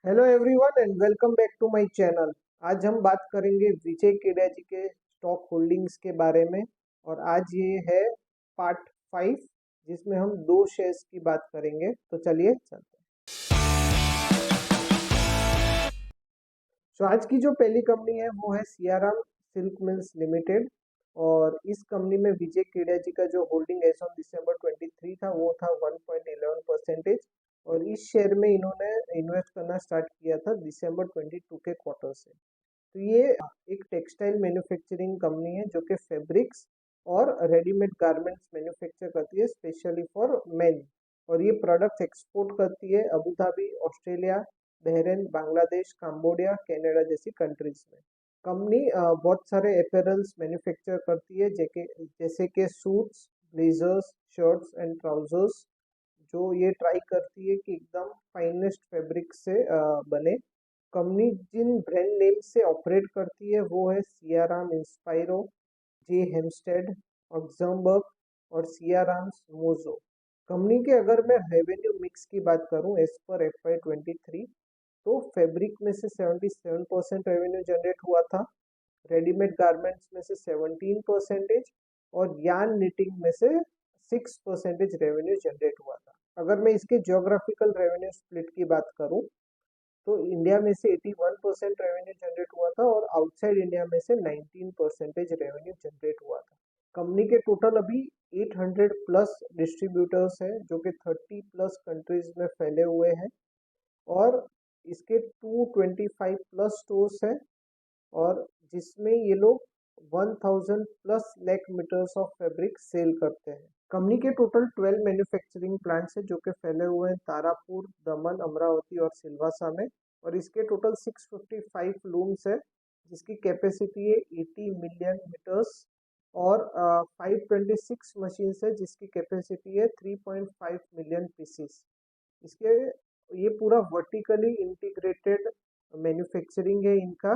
Hello everyone and welcome back to my channel. आज हम बात करेंगे विजय केडिया जी के स्टॉक होल्डिंग्स के बारे में। और आज ये है पार्ट 5 जिसमें हम दो शेयर्स की बात करेंगे। तो चलिए चलते हैं। तो आज की जो पहली कंपनी है वो है सियाराम सिल्क मिल्स लिमिटेड। और इस कंपनी में विजय केडिया जी का जो होल्डिंग एज ऑन दिसंबर 23 था वो था 1.11%। और इस शेयर में इन्होंने इन्वेस्ट करना स्टार्ट किया था दिसंबर 22 के क्वार्टर से। तो ये एक टेक्सटाइल मैन्युफैक्चरिंग कंपनी है जो कि फैब्रिक्स और रेडीमेड गारमेंट्स मैन्युफैक्चर करती है स्पेशली फॉर मेन। और ये प्रोडक्ट्स एक्सपोर्ट करती है Abu Dhabi, Australia, Bahrain, Bangladesh, Cambodia, Canada जैसी कंट्रीज में। कंपनी बहुत सारे अपैरल्स मैन्युफैक्चर करती है जैसे कि suits, blazers, shirts and trousers, जो ये ट्राई करती है कि एकदम फाइनेस्ट फैब्रिक से बने। कंपनी जिन ब्रांड नेम से ऑपरेट करती है वो है सियाराम इंस्पायरो, जे हेमस्टेड, ऑक्समबर्ग और सियाराम मोजो। कंपनी के अगर मैं रेवेन्यू मिक्स की बात करूं एज पर FY23, तो फैब्रिक में से 77% रेवेन्यू जनरेट हुआ था, रेडीमेड गारमेंट्स में से 17% और यार्न निटिंग में से 6% रेवेन्यू जनरेट हुआ था। अगर मैं इसके ज्योग्राफिकल रेवेन्यू स्प्लिट की बात करूं तो इंडिया में से 81% रेवेन्यू जनरेट हुआ था और आउटसाइड इंडिया में से 19% रेवेन्यू जनरेट हुआ था। कंपनी के टोटल अभी 800 प्लस डिस्ट्रीब्यूटर्स हैं जो कि 30 प्लस कंट्रीज में फैले हुए हैं। और इसके 225 प्लस स्टोर्स हैं और जिसमें ये लोग 1000 plus lakh metres of fabric sell करते हैं। कंपनी के टोटल 12 मैन्युफैक्चरिंग प्लांट्स हैं जो कि फैले हुए हैं तारापुर, दमन, अमरावती और सिलवासा में। और इसके टोटल 655 लूम्स है जिसकी कैपेसिटी है 80 मिलियन मीटर्स। और 526 मशीन्स है जिसकी कैपेसिटी है 3.5 मिलियन पीसीस। इसके ये पूरा वर्टिकली इंटीग्रेटेड मैन्युफैक्चरिंग है इनका,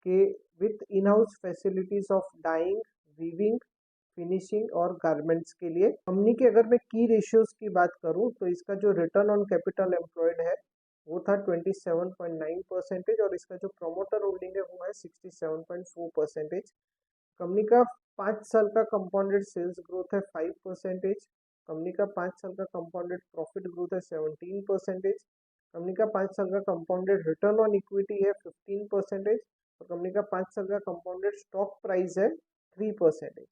कि with in house facilities of dyeing, weaving, finishing और गारमेंट्स के लिए। कंपनी के अगर मैं की रेशियोज की बात करूं तो इसका जो रिटर्न ऑन कैपिटल एम्प्लॉयड है वो था 27.9% और इसका जो प्रोमोटर होल्डिंग है वो है 67.4%। कंपनी का 5 साल का कंपाउंडेड सेल्स ग्रोथ है 5%। कंपनी का 5 साल का कंपाउंडेड प्रॉफिट ग्रोथ है 17%। कंपनी का 5 साल का कंपाउंडेड रिटर्न ऑन इक्विटी है 15%। और कंपनी का 5 साल का कंपाउंडेड स्टॉक प्राइस है 3%।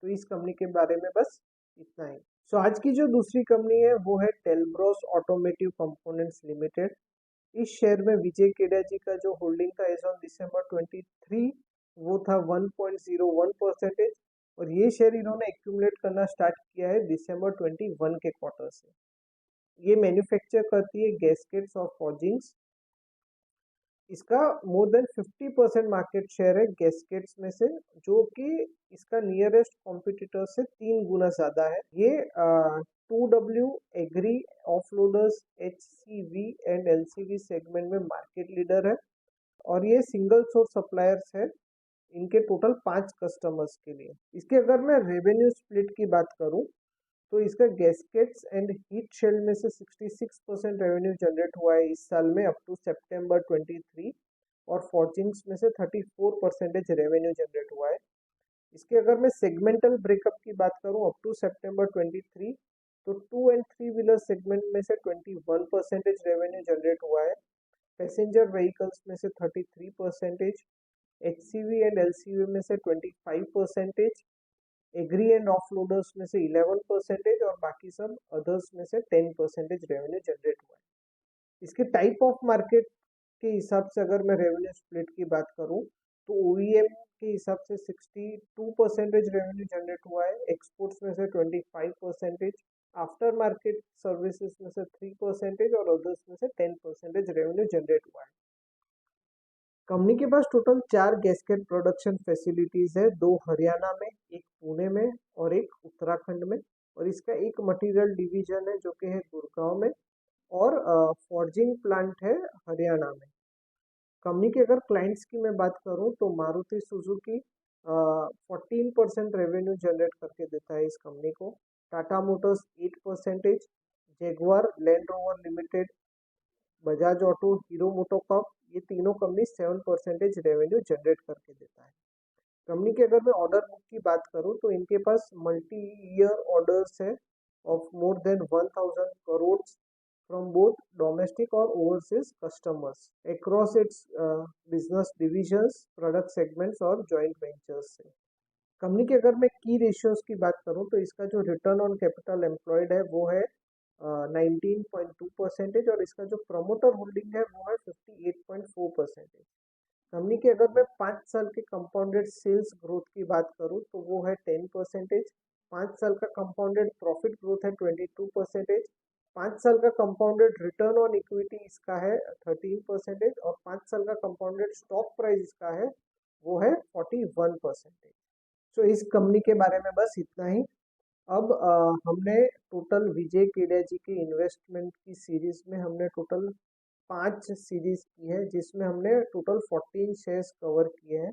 तो इस कंपनी के बारे में बस इतना ही। सो आज की जो दूसरी कंपनी है वो है टेलब्रोस ऑटोमेटिव कंपोनेंट्स लिमिटेड। इस शेयर में विजय केडिया जी का जो होल्डिंग था एज ऑन दिसंबर 23 वो था 1.01%। और ये शेयर इन्होंने एक्यूमुलेट करना स्टार्ट किया है दिसंबर 21 के क्वार्टर से। ये मैन्युफैक्चर करती है गैस्केट्स और फॉर्जिंग्स। इसका मोर देन 50% मार्केट शेयर है गैस्केट्स में से, जो कि इसका नियरेस्ट कॉम्पिटिटर से 3 गुना ज्यादा है। ये 2W agri offloaders HCV and LCV segment में मार्केट लीडर है। और ये सिंगल सोर्स सप्लायर्स है इनके टोटल 5 कस्टमर्स के लिए। इसके अगर मैं रेवेन्यू स्प्लिट की बात करूं तो इसका गैस्केट्स एंड हीट शील्ड में से 66% रेवेन्यू जनरेट हुआ है इस साल में अप टू सितंबर 23। और फॉर्जिंग्स में से 34% रेवेन्यू जनरेट हुआ है। इसके अगर मैं सेगमेंटल ब्रेकअप की बात करूं अप टू सितंबर 23, तो 2 and 3 व्हीलर सेगमेंट में से 21% रेवेन्यू जनरेट हुआ है। पैसेंजर व्हीकल्स में से 33%, HCV एंड LCV में से 25%, एग्री एंड ऑफ लोडर्स में से 11% और बाकी सब अदर्स में से 10% रेवेन्यू जनरेट हुआ है। इसके टाइप ऑफ मार्केट के हिसाब से अगर मैं रेवेन्यू स्प्लिट की बात करूं तो OEM के हिसाब से 62% रेवेन्यू जनरेट हुआ है, एक्सपोर्ट्स में से 25%, आफ्टर मार्केट सर्विसेज में से 3% और अदर्स में से 10% रेवेन्यू जनरेट हुआ है। कंपनी के पास टोटल 4 गैस्केट प्रोडक्शन फैसिलिटीज है, 2 हरियाणा में, एक पुणे में और एक उत्तराखंड में। और इसका एक मटेरियल डिवीजन है जो कि है गुड़गांव में और फॉर्जिंग प्लांट है हरियाणा में। कंपनी के अगर क्लाइंट्स की मैं बात करूं तो मारुति सुजुकी 14% रेवेन्यू जनरेट करके देता है इस कंपनी को, Tata Motors 8%, Jaguar land rover limited Bajaj auto, hero MotoCorp, ये तीनों कंपनी 7% रेवेन्यू जनरेट करके देता है। कंपनी के अगर मैं ऑर्डर बुक की बात करूं तो इनके पास मल्टी ईयर ऑर्डर्स है of more than 1000 crore from both domestic और overseas customers across its business divisions, product segments और जॉइंट वेंचर्स से। कंपनी के अगर मैं की रेशियोज की बात करूं तो इसका जो रिटर्न ऑन कैपिटल एम्प्लॉयड है वो है 19.2% और इसका जो प्रमोटर होल्डिंग है वो है 58.4%। कंपनी की अगर मैं 5 साल के कंपाउंडेड सेल्स ग्रोथ की बात करूं तो वो है 10%। 5 साल का कंपाउंडेड प्रॉफिट ग्रोथ है 22%। 5 साल का कंपाउंडेड रिटर्न ऑन इक्विटी इसका है 13% और 5 साल का कंपाउंडेड स्टॉक प्राइस इसका है वो है 41%। सो इस कंपनी के बारे में बस इतना ही। अब हमने टोटल विजय केडिया जी के इन्वेस्टमेंट की सीरीज में हमने टोटल 5 सीरीज की है जिसमें हमने टोटल 14 शेयर्स कवर किए हैं।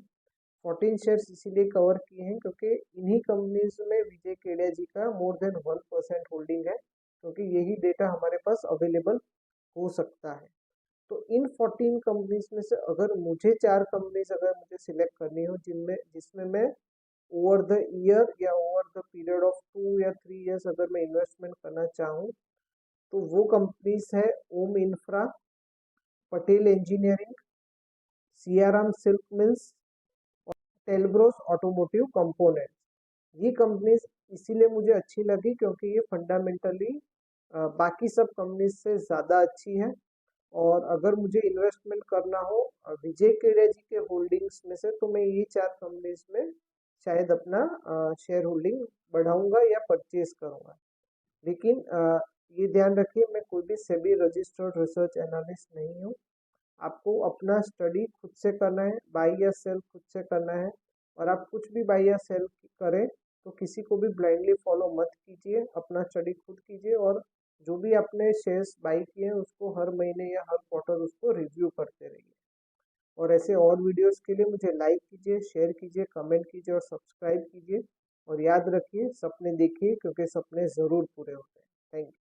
14 शेयर्स इसीलिए कवर किए हैं क्योंकि इन्हीं कंपनीज में विजय केडिया जी का मोर देन 1% होल्डिंग है, क्योंकि यही डेटा हमारे पास अवेलेबल हो सकता है। तो इन 14 कंपनीज में से अगर मुझे 4 कंपनीज अगर मुझे सिलेक्ट करनी हो जिनमें जिसमें मैं ओवर द ईयर या ओवर द पीरियड ऑफ 2 या 3 इयर्स अगर मैं इन्वेस्टमेंट करना चाहूँ तो वो कंपनीज है Om Infra, Patel Engineering, Siyaram Silk Mills और टेलब्रोस ऑटोमोटिव कंपोनेंट। ये कंपनीज इसीलिए मुझे अच्छी लगी क्योंकि ये फंडामेंटली बाकी सब कंपनीज से ज़्यादा अच्छी है। और अगर मुझे इन्वेस्टमेंट करना हो विजय केडिया जी के होल्डिंग्स में से तो मैं ये 4 कंपनीज में शायद अपना शेयर होल्डिंग बढ़ाऊंगा या परचेज करूंगा। लेकिन ये ध्यान रखिए मैं कोई भी सेबी रजिस्टर्ड रिसर्च एनालिस्ट नहीं हूँ। आपको अपना स्टडी खुद से करना है, बाई या सेल खुद से करना है। और आप कुछ भी बाई या सेल करें तो किसी को भी ब्लाइंडली फॉलो मत कीजिए, अपना स्टडी खुद कीजिए और जो भी आपने शेयर्स बाई किए हैं उसको हर महीने या हर क्वार्टर उसको रिव्यू करते रहिए। और ऐसे और वीडियोस के लिए मुझे लाइक कीजिए, शेयर कीजिए, कमेंट कीजिए और सब्सक्राइब कीजिए। और याद रखिए, सपने देखिए क्योंकि सपने ज़रूर पूरे होते हैं। Thank you.